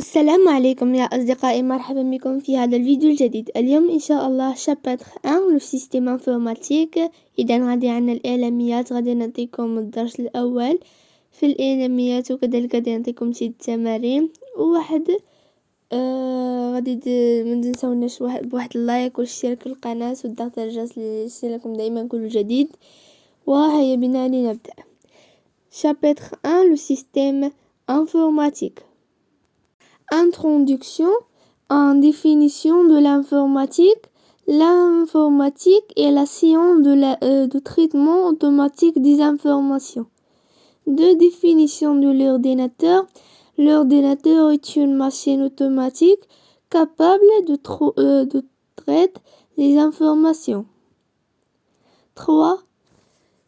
السلام عليكم يا أصدقائي، مرحبا بكم في هذا الفيديو الجديد. اليوم إن شاء الله شابتر 1 لو سيستيم انفورماتيك. إذا غادي عنا الإعلاميات، غادي نعطيكم الدرس الأول في الإعلاميات، وكذلك غادي نعطيكم شي تمارين وواحد غادي منتنساوناش بواحد اللايك والاشتراك في القناة والضغط على الجرس ليصلكم دائما كل جديد. وهيا بنا لنبدأ. شابتر 1 لو سيستيم انفورماتيك. Introduction. En définition de l'informatique, l'informatique est la science de traitement automatique des informations. De définition de l'ordinateur. L'ordinateur est une machine automatique capable de traiter les informations. 3.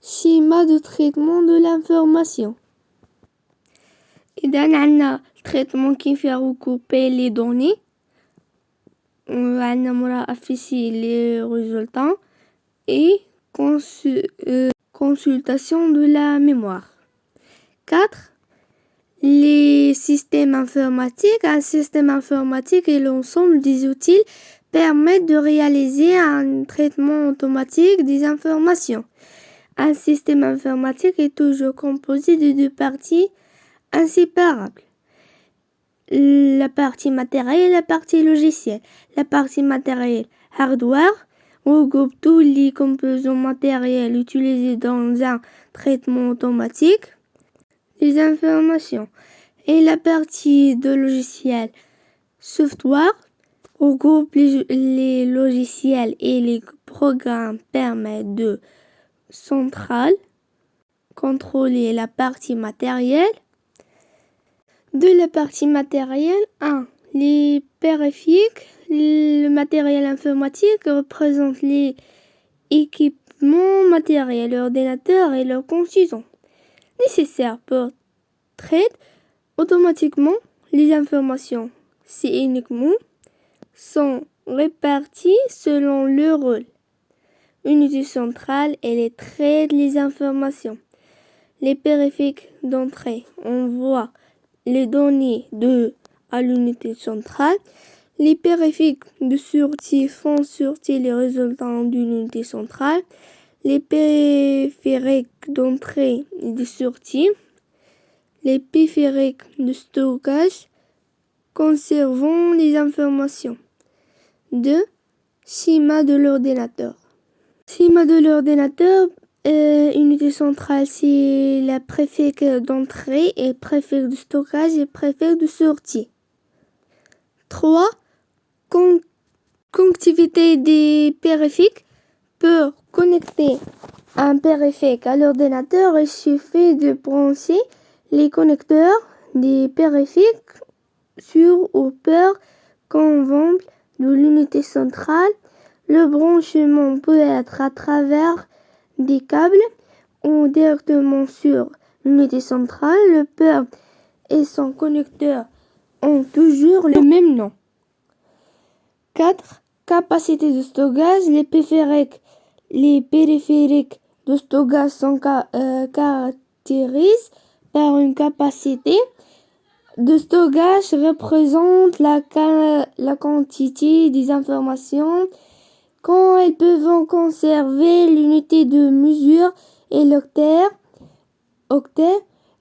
Schéma de traitement de l'information. إذا عندنا التريتمون كيف يغوكوبي لي دوني، وعندنا موراها افيشي لي ريزولطون اي consultation de la mémoire. 4. Les systèmes informatiques. Un système informatique est l'ensemble des outils permettent de réaliser un traitement automatique des informations. Un système informatique est toujours composé de deux parties inséparables. La partie matérielle et la partie logicielle. La partie matérielle, hardware, regroupe tous les composants matériels utilisés dans un traitement automatique des informations. Et la partie de logiciel, software, regroupe les logiciels et les programmes permettent de centrale contrôler la partie matérielle. De la partie matérielle, 1. Les périphériques. Le matériel informatique représente les équipements matériels, l'ordinateur et leurs composants nécessaires pour traiter automatiquement les informations. Ces équipements sont répartis selon leur rôle. Unité centrale, elle traite les informations. Les périphériques d'entrée envoient les données à l'unité centrale. Les périphériques de sortie font sortir les résultats de l'unité centrale. Les périphériques d'entrée et de sortie. Les périphériques de stockage conservant les informations. 2. Schéma de l'ordinateur. Schéma de l'ordinateur. Unité centrale, c'est la préfix d'entrée et préfix de stockage et préfix de sortie. 3. Connectivité des périphériques. Pour connecter un périphérique à l'ordinateur, il suffit de brancher les connecteurs des périphériques sur ou par convenable de l'unité centrale. Le branchement peut être à travers des câbles ou directement sur l'unité centrale. Le port et son connecteur ont toujours le même nom. 4. Capacité de stockage. Les périphériques de stockage sont caractérisés par une capacité de stockage représente la quantité des informations quand elles peuvent conserver l'unité de mesure et l'octet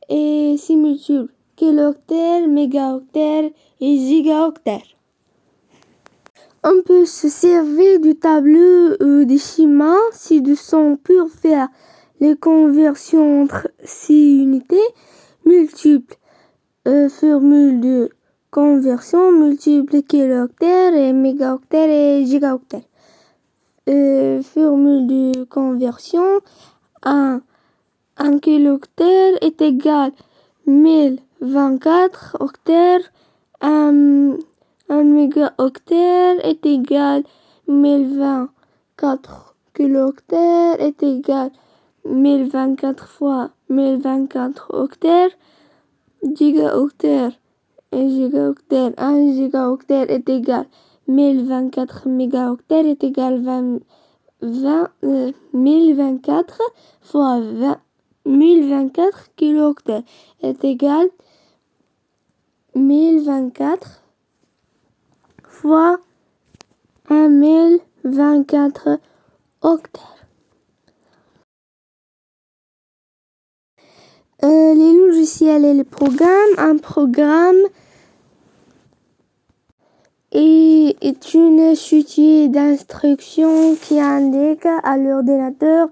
et ses multiples, kilooctets, mégaoctets et gigaoctets. On peut se servir du tableau des schémas ci-dessous pour faire les conversions entre ces unités multiples. Formule de conversion multiple kilooctets et mégaoctets et gigaoctets. Formule de conversion, un kilooctet est égal 1024 octets, un mégaoctet est égal 1024 kilooctets est égal 1024 fois 1024 octets. Gigaoctet et gigaoctet, un gigaoctet est égal 1024 mégaoctets est égal 1024 fois 1024 kilooctets est égal 1024 fois 1024 octets. Les logiciels et les programmes. Un programme est une suite d'instructions qui indique à l'ordinateur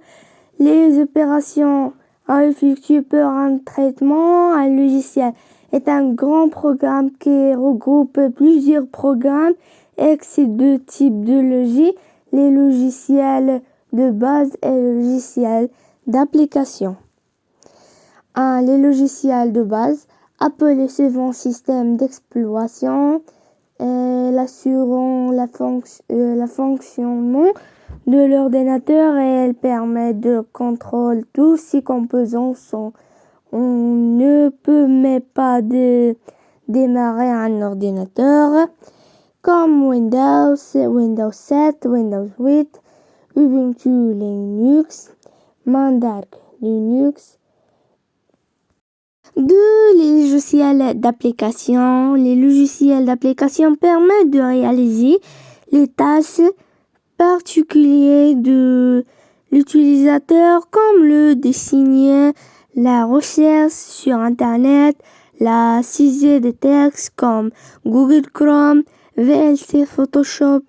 les opérations à effectuer pour un traitement. Un logiciel est un grand programme qui regroupe plusieurs programmes avec ces deux types de logique, les logiciels de base et les logiciels d'application. Les logiciels de base, appelés souvent système d'exploitation, assurant le fonctionnement de l'ordinateur et elle permet de contrôler tous ses composants. On ne peut même pas démarrer un ordinateur comme Windows 7, Windows 8, Ubuntu Linux, Mandark Linux. Les logiciels d'application. Les logiciels d'application permettent de réaliser les tâches particulières de l'utilisateur comme le dessin, la recherche sur Internet, la saisie de textes comme Google Chrome, VLC Photoshop,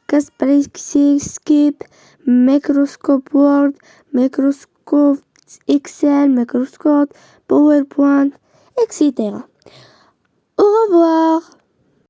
Kaspersky Skype, Microsoft Word, Microsoft Excel, Microsoft PowerPoint, etc. Au revoir.